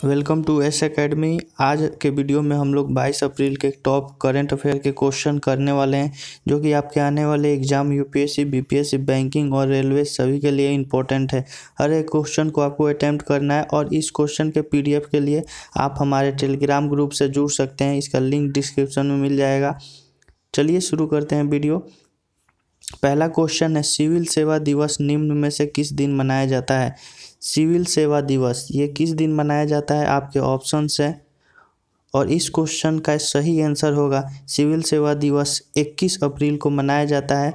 Welcome to S academy. आज के video में हम लोग 22 अप्रैल के टॉप करंट अफेयर के क्वेश्चन करने वाले हैं, जो कि आपके आने वाले एग्जाम यूपीएससी, बीपीएससी, बैंकिंग और रेलवे सभी के लिए इंपॉर्टेंट है। हर एक क्वेश्चन को आपको अटेम्प्ट करना है और इस क्वेश्चन के पीडीएफ के लिए आप हमारे टेलीग्राम ग्रुप से जुड़ सकते हैं। इसका लिंक डिस्क्रिप्शन में मिल जाएगा। चलिए शुरू करते हैं वीडियो। पहला क्वेश्चन है, सिविल सेवा दिवस निम्न में से किस दिन मनाया जाता है? सिविल सेवा दिवस ये किस दिन मनाया जाता है? आपके ऑप्शंस हैं और इस क्वेश्चन का सही आंसर होगा सिविल सेवा दिवस 21 अप्रैल को मनाया जाता है।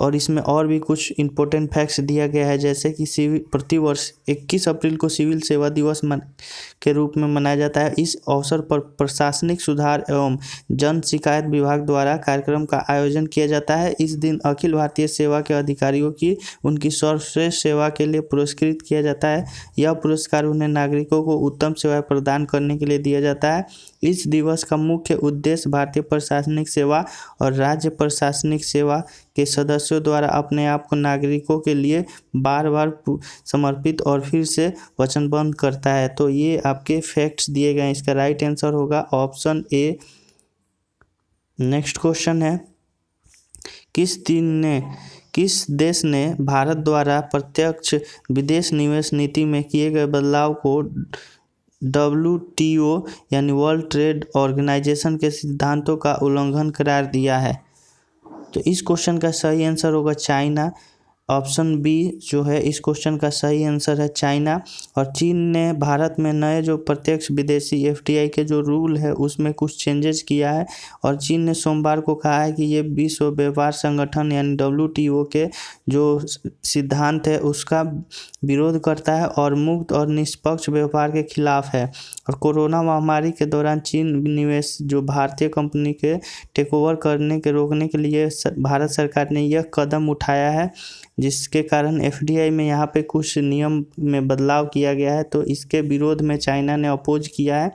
और इसमें और भी कुछ इंपॉर्टेंट फैक्ट्स दिया गया है, जैसे कि प्रतिवर्ष 21 अप्रैल को सिविल सेवा दिवस के रूप में मनाया जाता है। इस अवसर पर प्रशासनिक सुधार एवं जन शिकायत विभाग द्वारा कार्यक्रम का आयोजन किया जाता है। इस दिन अखिल भारतीय सेवा के अधिकारियों की उनकी सर्वश्रेष्ठ सेवा के लिए पुरस्कृत किया जाता है। यह पुरस्कार उन्हें नागरिकों को उत्तम सेवाएं प्रदान करने के लिए दिया जाता है। इस दिवस का मुख्य उद्देश्य भारतीय प्रशासनिक सेवा और राज्य प्रशासनिक सेवा के सदस्यों द्वारा अपने आप को नागरिकों के लिए बार बार समर्पित और फिर से वचनबद्ध करता है। तो ये आपके फैक्ट्स दिए गए हैं। इसका राइट आंसर होगा ऑप्शन ए। नेक्स्ट क्वेश्चन है, किस देश ने भारत द्वारा प्रत्यक्ष विदेश निवेश नीति में किए गए बदलाव को WTO यानी वर्ल्ड ट्रेड ऑर्गेनाइजेशन के सिद्धांतों का उल्लंघन करार दिया है? तो इस क्वेश्चन का सही आंसर होगा चाइना। ऑप्शन बी जो है इस क्वेश्चन का सही आंसर है चाइना। और चीन ने भारत में नए जो प्रत्यक्ष विदेशी FDI के जो रूल है उसमें कुछ चेंजेस किया है। और चीन ने सोमवार को कहा है कि ये विश्व व्यापार संगठन यानी WTO के जो सिद्धांत है उसका विरोध करता है और मुक्त और निष्पक्ष व्यापार के खिलाफ है। और कोरोना महामारी के दौरान चीन निवेश जो भारतीय कंपनी के टेकओवर करने के रोकने के लिए भारत सरकार ने यह कदम उठाया है, जिसके कारण FDI में यहाँ पे कुछ नियम में बदलाव किया गया है। तो इसके विरोध में चाइना ने अपोज किया है।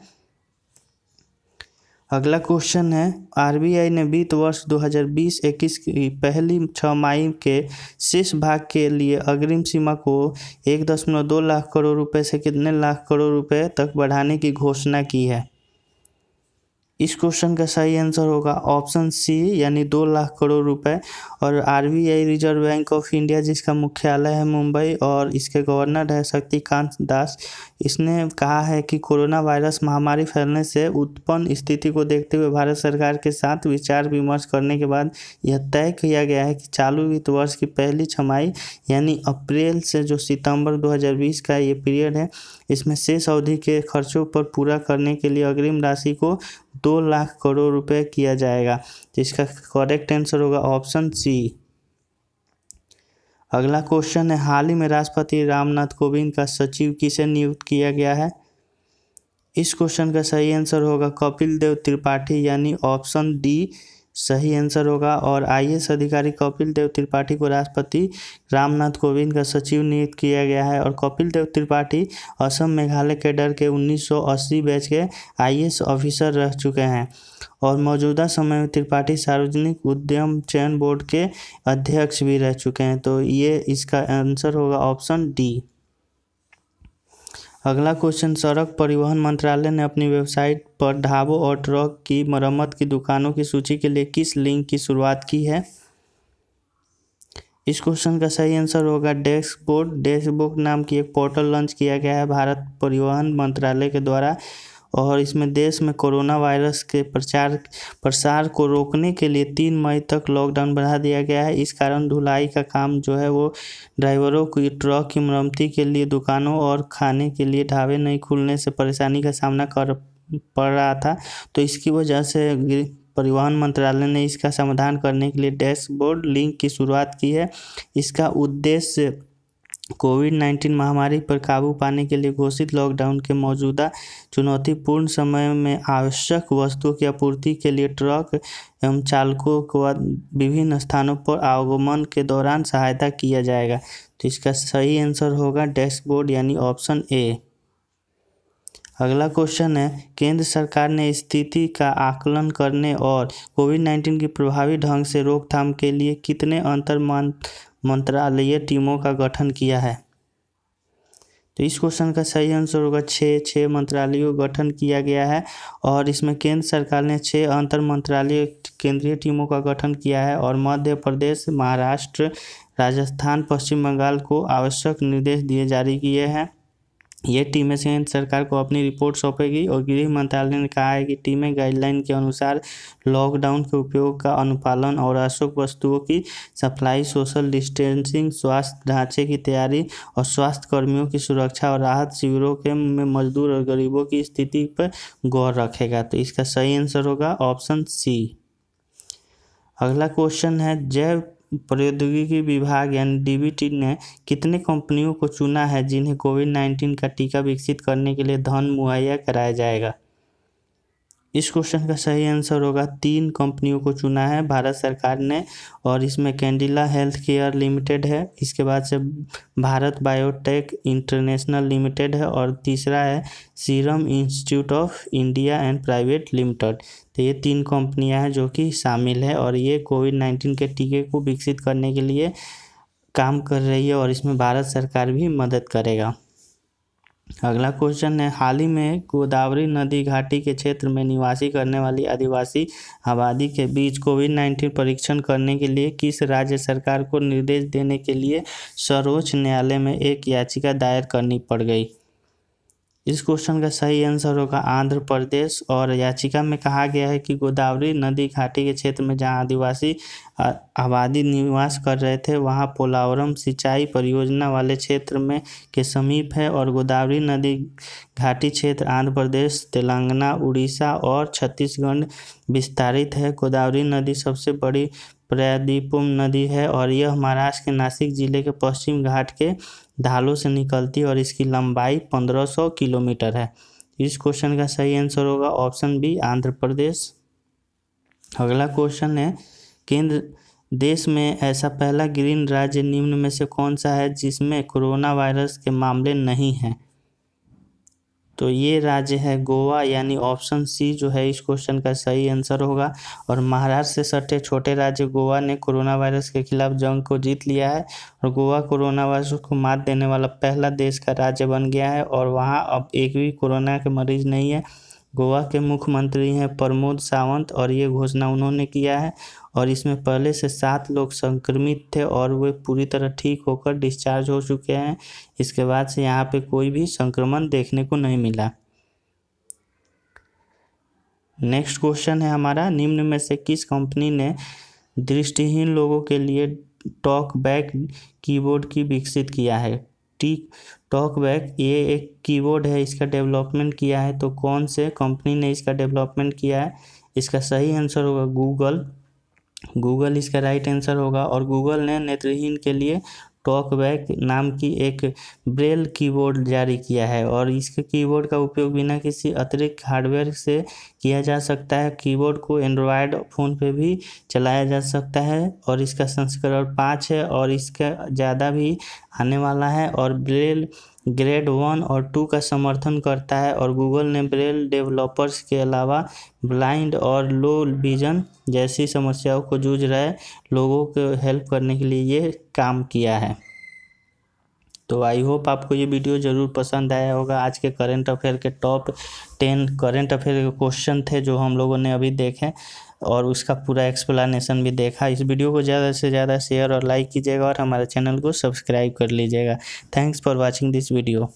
अगला क्वेश्चन है, RBI ने वित्त वर्ष 2020-21 की पहली छमाही के शेष भाग के लिए अग्रिम सीमा को 1.2 लाख करोड़ रुपए से कितने लाख करोड़ रुपए तक बढ़ाने की घोषणा की है? इस क्वेश्चन का सही आंसर होगा ऑप्शन सी यानी 2 लाख करोड़ रुपए। और RBI reserve bank of India जिसका मुख्यालय है मुंबई और इसके गवर्नर है शक्तिकांत दास, इसने कहा है कि कोरोना वायरस महामारी फैलने से उत्पन्न स्थिति को देखते हुए भारत सरकार के साथ विचार विमर्श करने के बाद यह तय किया गया है कि चालू वित्त वर्ष की पहली छमाही यानी अप्रैल से जो सितंबर 2020 का ये पीरियड है, इसमें शेष अवधि के खर्चों पर पूरा करने के लिए अग्रिम राशि को 2 लाख करोड़ रुपए किया जाएगा। जिसका करेक्ट आंसर होगा ऑप्शन सी। अगला क्वेश्चन है, हाल ही में राष्ट्रपति रामनाथ कोविंद का सचिव किसे नियुक्त किया गया है? इस क्वेश्चन का सही आंसर होगा कपिल देव त्रिपाठी यानी ऑप्शन डी सही आंसर होगा। और IAS अधिकारी कपिल देव त्रिपाठी को राष्ट्रपति रामनाथ कोविंद का सचिव नियुक्त किया गया है। और कपिल देव त्रिपाठी असम मेघालय कैडर के 1980 बैच के IAS ऑफिसर रह चुके हैं और मौजूदा समय में त्रिपाठी सार्वजनिक उद्यम चयन बोर्ड के अध्यक्ष भी रह चुके हैं। तो ये इसका आंसर होगा ऑप्शन डी। अगला क्वेश्चन, सड़क परिवहन मंत्रालय ने अपनी वेबसाइट पर ढाबों और ट्रक की मरम्मत की दुकानों की सूची के लिए किस लिंक की शुरुआत की है? इस क्वेश्चन का सही आंसर होगा डैशबोर्ड नाम की एक पोर्टल लॉन्च किया गया है भारत परिवहन मंत्रालय के द्वारा। और इसमें देश में कोरोना वायरस के प्रसार को रोकने के लिए 3 मई तक लॉकडाउन बढ़ा दिया गया है। इस कारण ढुलाई का काम जो है वो ड्राइवरों की ट्रक की मरम्मती के लिए दुकानों और खाने के लिए ढाबे नहीं खुलने से परेशानी का सामना कर पड़ रहा था। तो इसकी वजह से परिवहन मंत्रालय ने इसका समाधान करने के लिए डैशबोर्ड लिंक की शुरुआत की है। इसका उद्देश्य कोविड-19 महामारी पर काबू पाने के लिए घोषित लॉकडाउन के मौजूदा चुनौतीपूर्ण समय में आवश्यक वस्तुओं की आपूर्ति के लिए ट्रक एवं चालकों को विभिन्न स्थानों पर आवागमन के दौरान सहायता किया जाएगा। तो इसका सही आंसर होगा डैशबोर्ड यानी ऑप्शन ए। अगला क्वेश्चन है, केंद्र सरकार ने स्थिति का आकलन करने और कोविड-19 की प्रभावी ढंग से रोकथाम के लिए कितने अंतर मंत्रालयीय टीमों का गठन किया है? तो इस क्वेश्चन का सही आंसर होगा 6 मंत्रालयों का गठन किया गया है और इसमें केंद्र सरकार ने 6 अंतर मंत्रालय केंद्रीय टीमों का गठन किया है और मध्य प्रदेश, महाराष्ट्र, राजस्थान, पश्चिम बंगाल को आवश्यक निर्देश दिए जारी किए हैं। ये टीमें केंद्र सरकार को अपनी रिपोर्ट सौंपेगी और गृह मंत्रालय ने कहा है कि टीमें गाइडलाइन के अनुसार लॉकडाउन के उपयोग का अनुपालन और आवश्यक वस्तुओं की सप्लाई, सोशल डिस्टेंसिंग, स्वास्थ्य ढांचे की तैयारी और स्वास्थ्य कर्मियों की सुरक्षा और राहत शिविरों के में मजदूर और गरीबों की स्थिति पर गौर रखेगा। तो इसका सही आंसर होगा ऑप्शन सी। अगला क्वेश्चन है, जैव प्रौद्योगिकी विभाग यानी डीबीटी ने कितने कंपनियों को चुना है जिन्हें कोविड-19 का टीका विकसित करने के लिए धन मुहैया कराया जाएगा? इस क्वेश्चन का सही आंसर होगा 3 कंपनियों को चुना है भारत सरकार ने और इसमें कैंडिला हेल्थ केयर लिमिटेड है, इसके बाद से भारत बायोटेक इंटरनेशनल लिमिटेड है और तीसरा है serum institute of India and private limited. तो ये 3 कंपनियां हैं जो कि शामिल है और ये कोविड-19 के टीके को विकसित करने के लिए काम कर रही है और इसमें भारत सरकार भी मदद करेगा। अगला क्वेश्चन है, हाल ही में गोदावरी नदी घाटी के क्षेत्र में निवासी करने वाली आदिवासी आबादी के बीच कोविड-19 परीक्षण करने के लिए किस राज्य सरकार को निर्देश देने के लिए सर्वोच्च न्यायालय में एक याचिका दायर करनी पड़ गई? इस क्वेश्चन का सही आंसर होगा आंध्र प्रदेश और याचिका में कहा गया है कि गोदावरी नदी घाटी के क्षेत्र में जहां आदिवासी आबादी निवास कर रहे थे वहां पोलावरम सिंचाई परियोजना वाले क्षेत्र में के समीप है और गोदावरी नदी घाटी क्षेत्र आंध्र प्रदेश, तेलंगाना, उड़ीसा और छत्तीसगढ़ विस्तारित है। गोदावरी नदी सबसे बड़ी प्रायद्वीपीय नदी है और यह महाराष्ट्र के नासिक जिले के पश्चिम घाट के ढालों से निकलती है और इसकी लंबाई 1500 किलोमीटर है। इस क्वेश्चन का सही आंसर होगा ऑप्शन बी आंध्र प्रदेश। अगला क्वेश्चन है, केंद्र देश में ऐसा पहला ग्रीन राज्य निम्न में से कौन सा है जिसमें कोरोना वायरस के मामले नहीं हैं? तो ये राज्य है गोवा यानी ऑप्शन सी जो है इस क्वेश्चन का सही आंसर होगा। और महाराष्ट्र से सटे छोटे राज्य गोवा ने कोरोना वायरस के खिलाफ जंग को जीत लिया है और गोवा कोरोना वायरस को मात देने वाला पहला देश का राज्य बन गया है और वहाँ अब एक भी कोरोना के मरीज नहीं है। गोवा के मुख्यमंत्री हैं प्रमोद सावंत और ये घोषणा उन्होंने किया है और इसमें पहले से 7 लोग संक्रमित थे और वे पूरी तरह ठीक होकर डिस्चार्ज हो चुके हैं। इसके बाद से यहाँ पे कोई भी संक्रमण देखने को नहीं मिला। नेक्स्ट क्वेश्चन है हमारा, निम्न में से किस कंपनी ने दृष्टिहीन लोगों के लिए टॉक बैक कीबोर्ड की विकसित किया है? टॉक बैक ये एक कीबोर्ड है, इसका डेवलपमेंट किया है। तो कौन से कंपनी ने इसका डेवलपमेंट किया है? इसका सही आंसर होगा गूगल इसका राइट आंसर होगा। और गूगल ने नेत्रहीन के लिए टॉक बैक नाम की एक ब्रेल कीबोर्ड जारी किया है और इसके कीबोर्ड का उपयोग बिना किसी अतिरिक्त हार्डवेयर से किया जा सकता है। कीबोर्ड को एंड्रॉयड फ़ोन पे भी चलाया जा सकता है और इसका संस्करण 5 है और इसका ज़्यादा भी आने वाला है और ब्रेल ग्रेड 1 और 2 का समर्थन करता है। और गूगल ने ब्रेल डेवलपर्स के अलावा ब्लाइंड और लो विजन जैसी समस्याओं को जूझ रहे लोगों को हेल्प करने के लिए ये काम किया है। तो आई होप आपको ये वीडियो ज़रूर पसंद आया होगा। आज के करंट अफेयर के टॉप 10 करंट अफेयर के क्वेश्चन थे जो हम लोगों ने अभी देखे और उसका पूरा एक्सप्लेनेशन भी देखा। इस वीडियो को ज़्यादा से ज़्यादा शेयर और लाइक कीजिएगा और हमारे चैनल को सब्सक्राइब कर लीजिएगा। Thanks for watching this video.